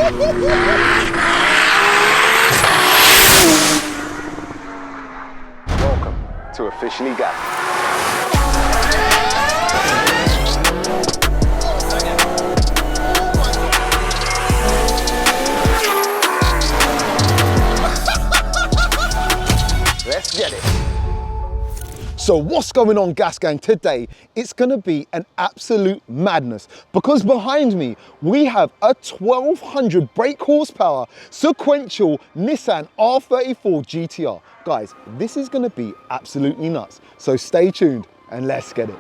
Welcome to Officially Gas. Let's get it. So what's going on, Gas Gang? Today, it's gonna be an absolute madness because behind me, we have a 1200 brake horsepower sequential Nissan R34 Gtr. Guys, this is gonna be absolutely nuts. So stay tuned and let's get it.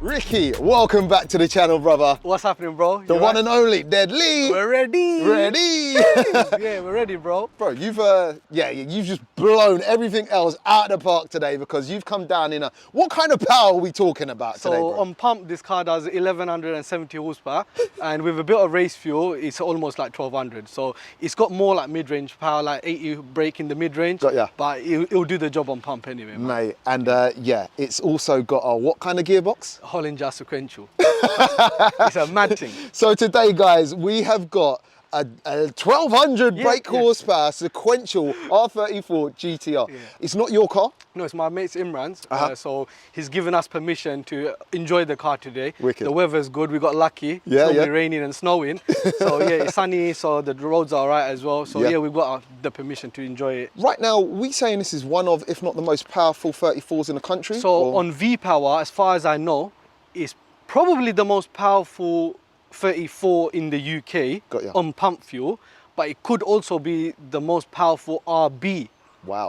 Ricky, welcome back to the channel, brother. What's happening, bro? The one and only Deadly. We're ready. Ready. Yeah, we're ready, bro. Bro, you've just blown everything else out of the park today because you've come down in a, what kind of power are we talking about today, bro? So on pump, this car does 1170 horsepower, and with a bit of race fuel, it's almost like 1200. So it's got more like mid-range power, like 80 brake in the mid-range. Got ya. But it'll do the job on pump anyway, man. Mate, and yeah, it's also got a what kind of gearbox? Hollinger Sequential. It's a mad thing. So today, guys, we have got a 1200 brake horsepower sequential R34 Gtr. Yeah. It's not your car? No, it's my mate's Imran's. So he's given us permission to enjoy the car today. Wicked. The weather's good. We got lucky. Yeah, it's normally raining and snowing. So yeah, it's sunny. So the roads are alright as well. So yeah, we've got the permission to enjoy it. Right now, we saying this is one of, if not the most powerful 34s in the country? So on V-Power, as far as I know, it's probably the most powerful 34 in the UK on pump fuel, but it could also be the most powerful RB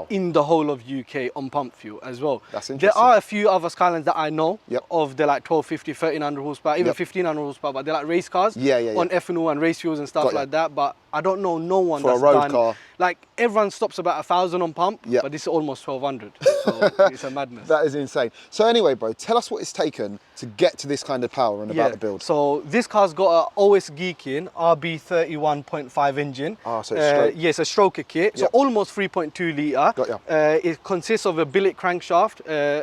in the whole of UK on pump fuel as well. That's interesting. There are a few other Skylines that I know of, they're like 1250, 1300 horsepower, even 1500 horsepower, but they're like race cars on ethanol and race fuels and stuff like that. But I don't know no one for that's a road done, car. Like everyone stops about 1000 on pump, but this is almost 1200. So it's a madness. That is insane. So anyway, bro, tell us what it's taken to get to this kind of power and about the build. So this car's got a OS Geekin RB31.5 engine. Ah, so it's stroke. Yeah, it's a stroker kit. So almost 3.2 litre. Got ya. It consists of a billet crankshaft,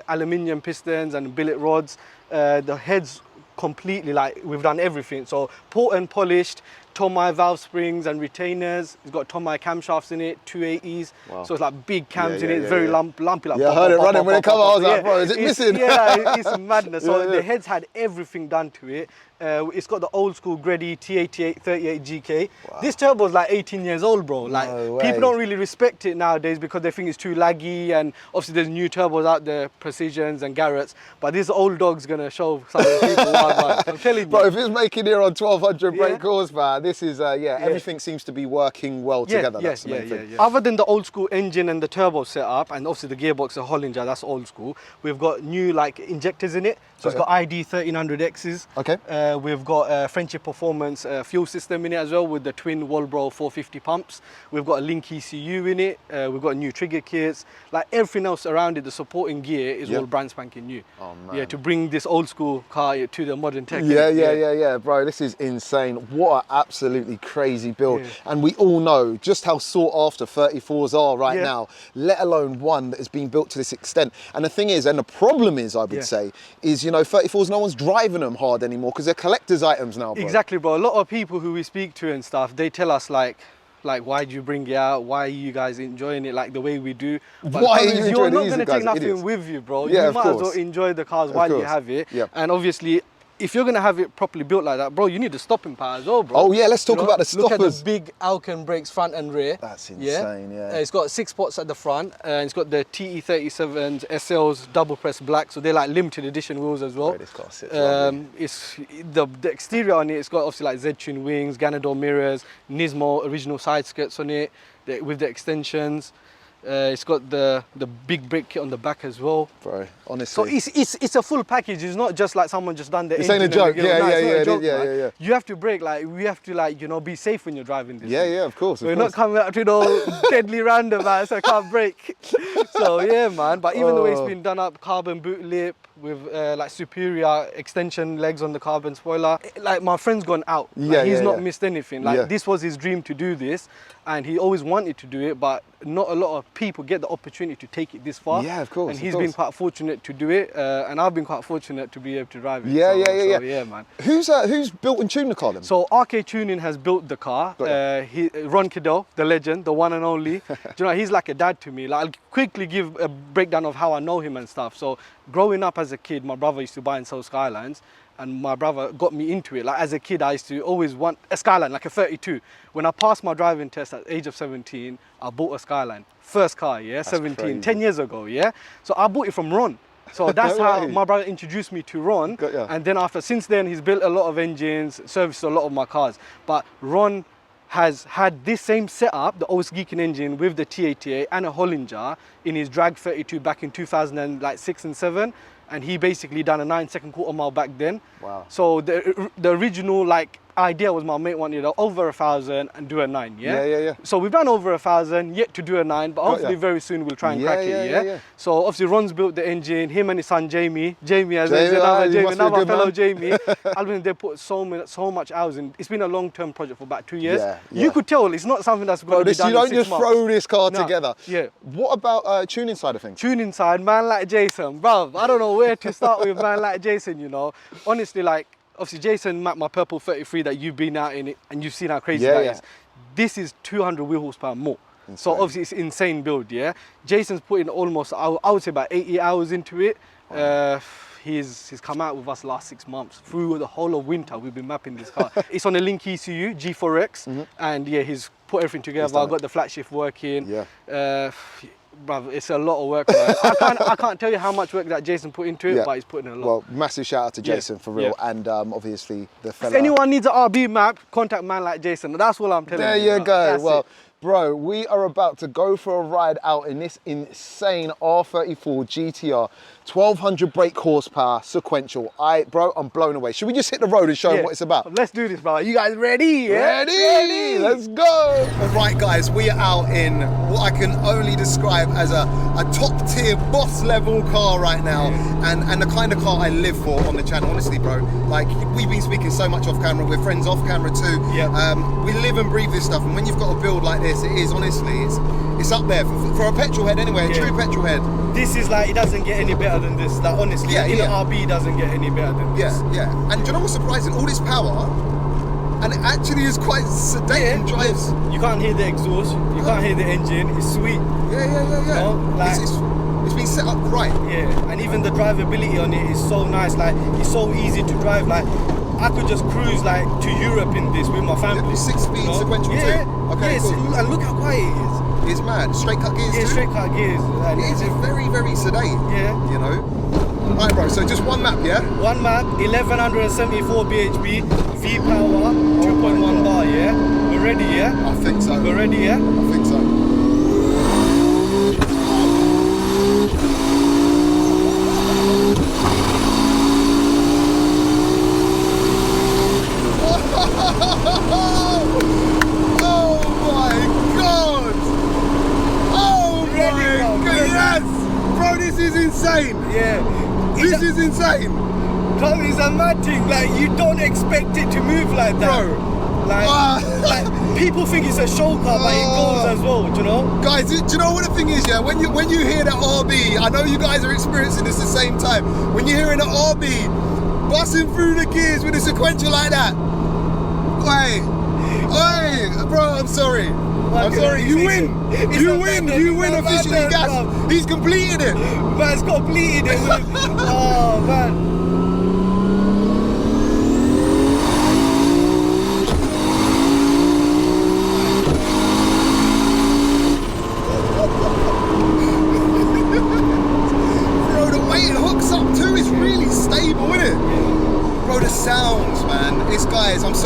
aluminium pistons and billet rods. The head's completely, like, we've done everything. So port and polished, Tomai valve springs and retainers. It's got Tomai camshafts in it, 280s. So it's like big cams in it. It's very lumpy. Like I heard it running when it came out. I was like, bro, is it missing? Yeah, it's madness. So the head's had everything done to it. It's got the old school Gredy T88 38 GK. This turbo is like 18 years old, bro. Like people don't really respect it nowadays because they think it's too laggy, and obviously there's new turbos out there, Precisions and Garrett's, but this old dog's gonna show some of the people what I'm telling you. Bro, if it's making it on 1200 brake horsepower, this is everything seems to be working well together. That's the main thing. Other than the old school engine and the turbo setup, and obviously the gearbox, the Hollinger, that's old school. We've got new like injectors in it. So it's got ID 1300Xs. Okay. We've got a Friendship Performance fuel system in it as well with the twin Walbro 450 pumps. We've got a Link ECU in it. We've got new trigger kits. Like everything else around it, the supporting gear is all brand spanking new. Oh man. Yeah, to bring this old school car to the modern tech. Yeah, bro, this is insane. What an absolutely crazy build. And we all know just how sought after 34s are right now, let alone one that has been built to this extent. And the thing is, and the problem is, I would say, is, you know, 34s, no one's driving them hard anymore because they're collector's items now, bro. Exactly, bro. A lot of people who we speak to and stuff, they tell us like, why do you bring it out? Why are you guys enjoying it like the way we do? But why are you you're not going to take nothing with you, bro. Yeah, you might as well enjoy the cars while you have it. And obviously, if you're gonna have it properly built like that, bro, you need the stopping power as well, bro. Oh yeah, let's talk about the stoppers. Look at the big Alcan brakes front and rear. That's insane, yeah. It's got 6 spots at the front, and it's got the TE37s SLs double press black, so they're like limited edition wheels as well. Right, this car sits lovely. It's the exterior on it. It's got obviously like Z-tune wings, Ganador mirrors, Nismo original side skirts on it with the extensions. It's got the big brake kit on the back as well. Bro, honestly. So it's a full package. It's not just like someone just done the This ain't a joke. Yeah. You have to brake, like, we have to, like, you know, be safe when you're driving this. Yeah, of course. We're not coming out to deadly roundabouts, so I can't brake. So yeah, man. But even the way it's been done up, carbon boot lip with like superior extension legs on the carbon spoiler. Like, my friend's gone out. Like, he's not missed anything. Like, this was his dream to do this, and he always wanted to do it, but not a lot of people get the opportunity to take it this far. Yeah, of course. And he's been quite fortunate to do it, and I've been quite fortunate to be able to drive it. Yeah. So, yeah, man. Who's built and tuned the car then? So RK Tuning has built the car. Ron Kiddell, the legend, the one and only. Do you know, he's like a dad to me. Like, I'll quickly give a breakdown of how I know him and stuff. So growing up as a kid, my brother used to buy and sell Skylines, and my brother got me into it. Like, as a kid, I used to always want a Skyline, like a 32. When I passed my driving test at the age of 17, I bought a Skyline. First car, yeah, that's 17, crazy. 10 years ago, yeah? So I bought it from Ron. So that's how my brother introduced me to Ron. And then since then, he's built a lot of engines, serviced a lot of my cars. But Ron has had this same setup, the OS Geeking engine with the T88 and a Hollinger in his drag 32 back in 2006 and 7. And he basically done a 9-second quarter mile back then. Wow. So the original, like, idea was my mate wanted over 1,000 and do a 9, yeah? So we've done over 1,000, yet to do a 9, but hopefully very soon we'll try and crack it, yeah? So obviously Ron's built the engine, him and his son Jamie another fellow Jamie. They put so much hours in. It's been a long-term project for about 2 years. You could tell it's not something that's going to be done in 6 months. You don't just throw this car together. Yeah. What about tuning side of things? Tuning side, man like Jason, bruv, I don't know where to start with man like Jason, you know. Honestly, like, obviously Jason, my purple 33 that you've been out in it and you've seen how crazy that is. This is 200 wheel horsepower more. Insane. So obviously it's insane build, yeah. Jason's put in almost, I would say about 80 hours into it. Wow. He's come out with us last 6 months. Through the whole of winter, we've been mapping this car. It's on a Link ECU, G4X, and yeah, he's put everything together. I've got the flat shift working. Brother, it's a lot of work, man. I can't tell you how much work that Jason put into it, but he's putting in a lot. Well, massive shout out to Jason for real, and obviously the fella. If anyone needs an RB map, contact man like Jason. That's all I'm telling you. There you go. Well, bro, we are about to go for a ride out in this insane R34 Gtr, 1,200 brake horsepower, sequential. Bro, I'm blown away. Should we just hit the road and show them what it's about? Let's do this, bro. You guys ready? Ready! Let's go! All right, guys, we are out in what I can only describe as a top tier boss level car right now, and the kind of car I live for on the channel. Honestly, bro, like, we've been speaking so much off camera. We're friends off camera too. We live and breathe this stuff, and when you've got a build like this, it is honestly, it's up there for a petrol head anyway, a true petrol head. This is like, it doesn't get any better than this. Like, honestly, an RB doesn't get any better than this. And do you know what's surprising? All this power, and it actually is quite sedate and drives. You can't hear the exhaust, you can't hear the engine. It's sweet. You know? Like, it's been set up right. And even the drivability on it is so nice. Like, it's so easy to drive. Like, I could just cruise like to Europe in this with my family. 6-speed sequential too. Okay, cool. And look how quiet it is. It's mad. Straight cut gears too? Straight cut gears. It is very, very sedate. You know? Right, bro, so just one map, yeah? One map, 1174 bhp, V-Power, 2.1 bar, yeah? We're ready, yeah? I think so. We're ready, yeah? I think so. Insane! This is insane! Bro, it's a mad thing. Like, you don't expect it to move like that. Bro! Like, people think it's a show car, but it goes as well, do you know? Guys, do you know what the thing is, yeah? When you hear that RB, I know you guys are experiencing this at the same time. When you're hearing the RB busting through the gears with a sequential like that, bro, I'm sorry. I'm sorry, you win officially, gas. He's completed it. Man's completed it. Oh, man.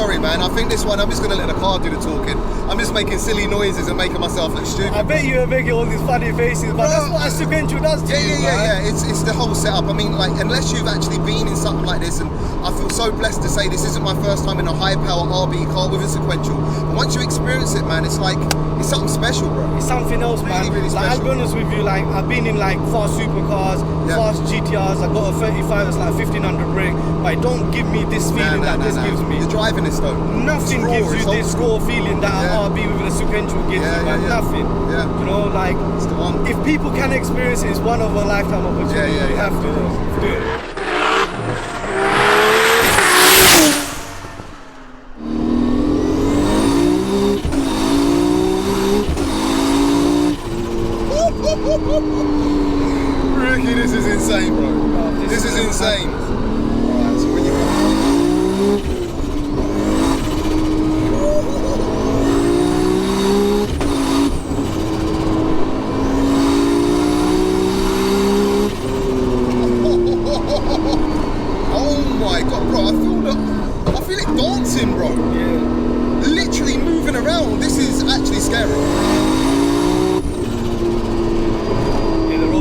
sorry, man. I think this one, I'm just going to let the car do the talking. I'm just making silly noises and making myself look stupid. I bet you are making all these funny faces, but that's what a Sequential does to you, Yeah. It's the whole setup. I mean, like, unless you've actually been in something like this, and I feel so blessed to say this isn't my first time in a high-power RB car with a Sequential. But once you experience it, man, it's like, it's something special, bro. It's something else, man. Really like, I'll be honest with you, like, I've been in like fast supercars, fast GTRs. I got a 35 that's like 1500 brake, but it don't give me this feeling that this gives me. You're driving this though. Nothing gives you this raw feeling that an RB with a Sequential gives you, man. Nothing. Yeah. You know, like, it's the one. If people can experience it, it's one of a lifetime opportunity. You have to do it. Ricky, this is insane, bro. Oh, this is insane. Alright, so when you oh my god, bro, I feel it dancing, bro. Yeah. Literally moving around. This is actually scary.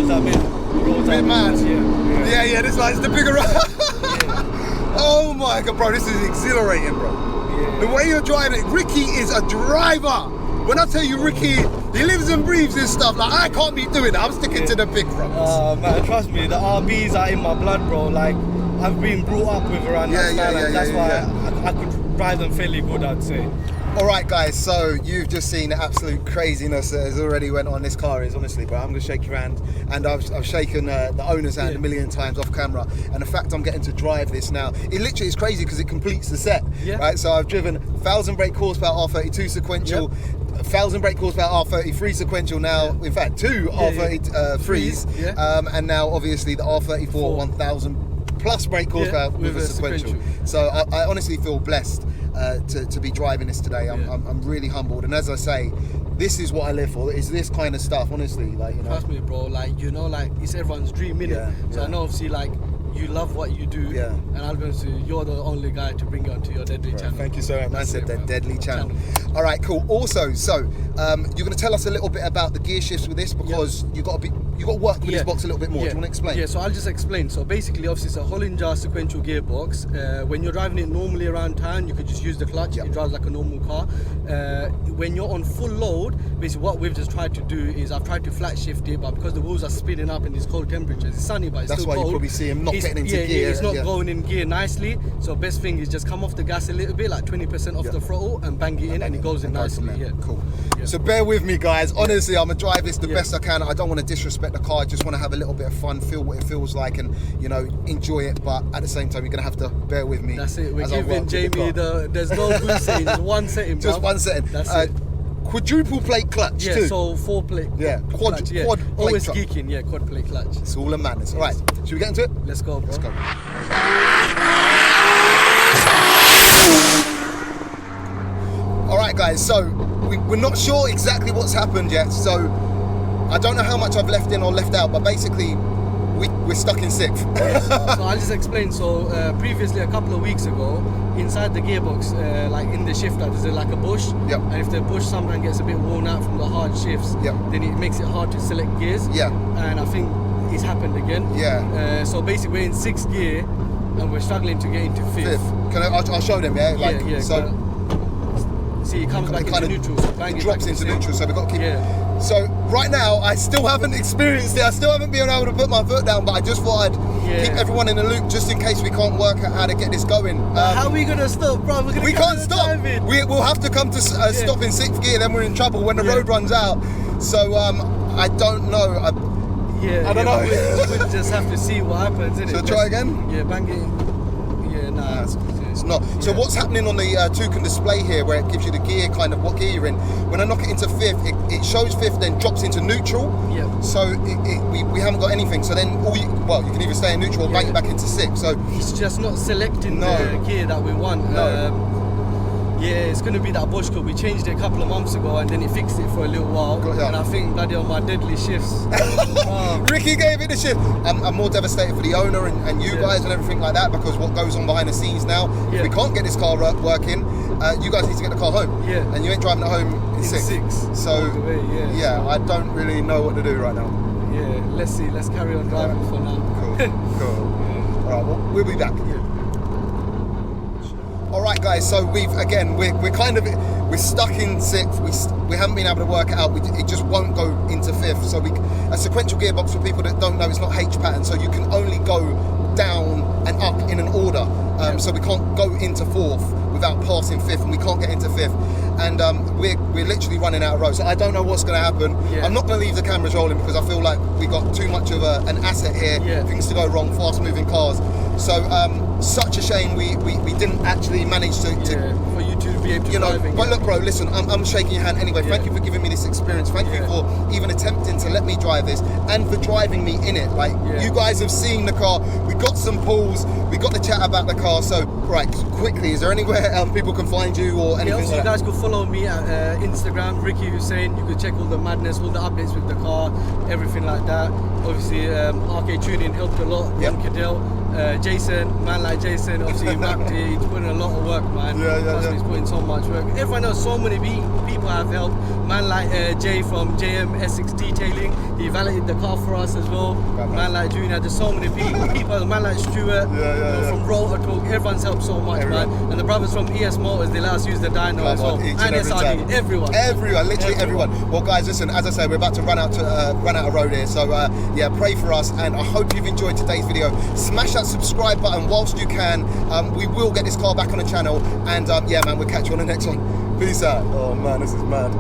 A bit mad. Yeah, this light's the bigger Oh my god, bro, this is exhilarating, bro. The way you're driving it, Ricky is a driver. When I tell you Ricky, he lives and breathes this stuff, like I can't be doing that. I'm sticking to the big fronts. Oh man, trust me, the RBs are in my blood, bro. Like, I've been brought up with around that Skyline. That's why I could drive them fairly good, I'd say. All right, guys, so you've just seen the absolute craziness that has already went on. This car is, honestly, bro, I'm going to shake your hand. And I've shaken the owner's hand a million times off camera. And the fact I'm getting to drive this now, it literally is crazy because it completes the set. Right, so I've driven 1,000 brake horsepower R32 Sequential, 1,000 brake horsepower R33 Sequential now, in fact, two R33s. And now, obviously, the R34 1,000 plus brake horsepower with a Sequential. So I honestly feel blessed to be driving this today. I'm really humbled, and as I say, this is what I live for. Is this kind of stuff, honestly, like, you know. Trust me, bro. Like, you know, like, it's everyone's dream, innit? So I know, obviously, like, you love what you do, and I'll be honest with you, you're the only guy to bring it onto your Deadly channel. Thank you so much, man. Said that Deadly channel. All right, cool. Also, so you're going to tell us a little bit about the gear shifts with this, because you got to work with this box a little bit more. Do you want to explain? Yeah, so I'll just explain. So basically, obviously, it's a Hollinger sequential gearbox. When you're driving it normally around town, you could just use the clutch. It drives like a normal car. When you're on full load, basically what we've just tried to do is I've tried to flat shift it, but because the wheels are spinning up in these cold temperatures, it's sunny, but it's still cold. That's why you probably see him not getting into gear. It's not going in gear nicely. So best thing is just come off the gas a little bit, like 20% off the throttle, and bang it in, and it goes in nicely. Cool. So bear with me, guys. Honestly, I'm gonna drive this the best I can. I don't want to disrespect the car. I just want to have a little bit of fun, feel what it feels like, and, you know, enjoy it. But at the same time, you're gonna have to bear with me. That's it. We're giving Jamie there's no good setting. Just one setting. Just one setting. That's it. Quadruple plate clutch too. So 4 plate. Quad plate. Always geeking. Quad plate clutch. It's all a madness. All right, should we get into it? Let's go, bro. Let's go. All right, guys. So we're not sure exactly what's happened yet. So I don't know how much I've left in or left out, but basically we're stuck in 6th. So I'll just explain. So previously, a couple of weeks ago, inside the gearbox, like in the shifter, there's like a bush. And if the bush sometimes gets a bit worn out from the hard shifts, then it makes it hard to select gears. And I think it's happened again. So basically, we're in 6th gear, and we're struggling to get into 5th. Can I'll show them, So see, it comes back into neutral. So it drops into neutral. So we've got to keep. So right now, I still haven't experienced it. I still haven't been able to put my foot down, but I just thought I'd keep everyone in the loop just in case we can't work out how to get this going. How are we gonna stop, bro? We can't stop. We'll have to come to stop in 6th gear. Then we're in trouble when the road runs out. So I don't know. I don't know. We'll just have to see what happens. So try again. Bang it. Nah. It's not. So what's happening on the toucan display here, where it gives you the gear, kind of what gear you're in? When I knock it into 5th, it shows 5th, then drops into neutral. So we haven't got anything. So then you can either stay in neutral or bang it back into 6th. So it's just not selecting the gear that we want. Yeah, it's gonna be that bush cut. We changed it a couple of months ago, and then it fixed it for a little while. And I think bloody on my deadly shifts. Ricky gave it a shift. I'm more devastated for the owner and you guys and everything like that, because what goes on behind the scenes now, if we can't get this car working, you guys need to get the car home. Yeah. And you ain't driving it home in six. So yeah, I don't really know what to do right now. Yeah, let's see. Let's carry on driving for now. Cool. All right, well, we'll be back. All right, guys. So we're stuck in sixth. We haven't been able to work it out. It just won't go into fifth. So a sequential gearbox, for people that don't know, it's not H pattern. So you can only go down and up in an order. So we can't go into fourth without passing fifth, and we can't get into fifth. And we're literally running out of road. So I don't know what's going to happen. I'm not going to leave the cameras rolling because I feel like we got too much of an asset here. Things to go wrong, fast moving cars. So such a shame we didn't actually manage to for you to be able to drive it. But look, bro, listen, I'm shaking your hand anyway. Thank you for giving me this experience. Thank you for even attempting to let me drive this, and for driving me in it. Like, you guys have seen the car. We got some pulls. We got to chat about the car. So, right, quickly, is there anywhere people can find you or anything also, like you guys could follow me at Instagram, Ricky Hussein. You could check all the madness, all the updates with the car, everything like that. Obviously, RK Tuning helped a lot. Ron Cadell. Jason, man like Jason, obviously mapped it. He's putting a lot of work, man. He's putting so much work. Everyone knows so many people have helped. Man like Jay from JM Essex Detailing, he validated the car for us as well. Man like Junior, there's so many people. Man like Stuart, from Rotor Talk, everyone's helped so much, man. And the brothers from ES Motors, they let us use the dyno as well. And SRD, everyone, literally everyone. Well, guys, listen, as I say, we're about to run out of road here. So yeah, pray for us, and I hope you've enjoyed today's video. Smash that subscribe button whilst you can. We will get this car back on the channel, and yeah, man, we'll catch you on the next one. Peace out. Oh man, this is mad.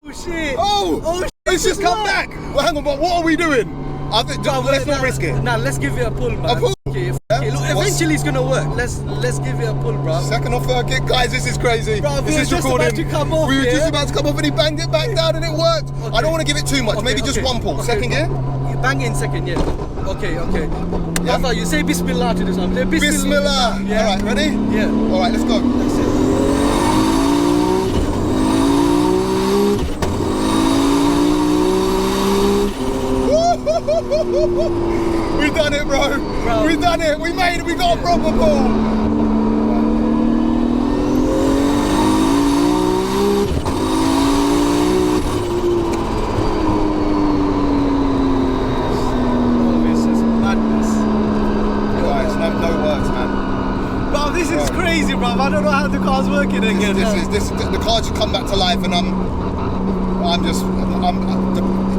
Oh shit! Oh shit! It's just come back. Well, hang on, but what are we doing? Let's not risk it. Nah, let's give it a pull, man. A pull? Okay, look, eventually it's gonna work. Let's give it a pull, bro. Second or third kick, guys. This is crazy. Bro, this is just recording. about to come off. We were just about to come off, and he banged it back down, and it worked. Okay. I don't want to give it too much. Maybe just one pull. Second gear. You bang it in second, yeah. Okay. Yeah. I thought you say Bismillah to this one. Bismillah. Yeah. All right, ready? Yeah. All right, let's go. That's it. We done it, bro. We done it. We made it. We got a proper pull. This is crazy, bro. I don't know how the car's working again. The car just come back to life, and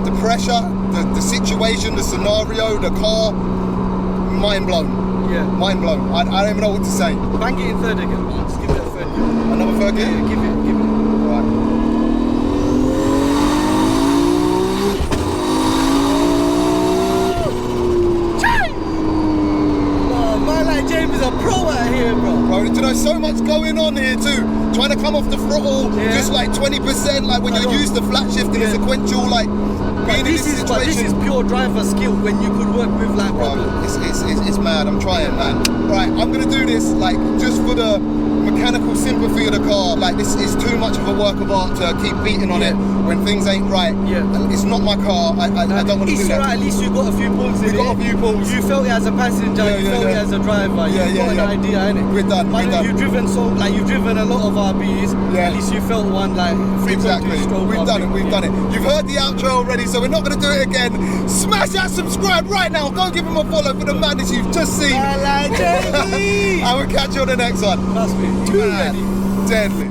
the pressure, the situation, the scenario, the car, mind blown. Yeah. Mind blown. I don't even know what to say. Bang it in third again, man. Just give it a third gear. Another third gear? Yeah, give it. Right. James is a pro out here, bro. Bro, you know, so much going on here too. Trying to come off the throttle, just like 20%, like when you're used to flat shifting and sequential, like being in this situation. But this is pure driver skill when you could work with like it's mad. I'm trying, man. Right, I'm gonna do this like just for the mechanical sympathy of the car. Like, this is too much of a work of art to keep beating on it when things ain't right. It's not my car. I don't want to do that. Right, at least you got a few pulls in it. We got a few pulls. You felt it as a passenger, you felt it as a driver. You've got an idea, innit? We're done. You've driven you've driven a lot of RBs. At least you felt one, like, 3.2 stroke. We've done it. You've heard the outro already, so we're not going to do it again. Smash that subscribe right now. Go give him a follow for the madness you've just seen. I like JB. I will catch you on the next one. Trust me. Too ready. Deadly.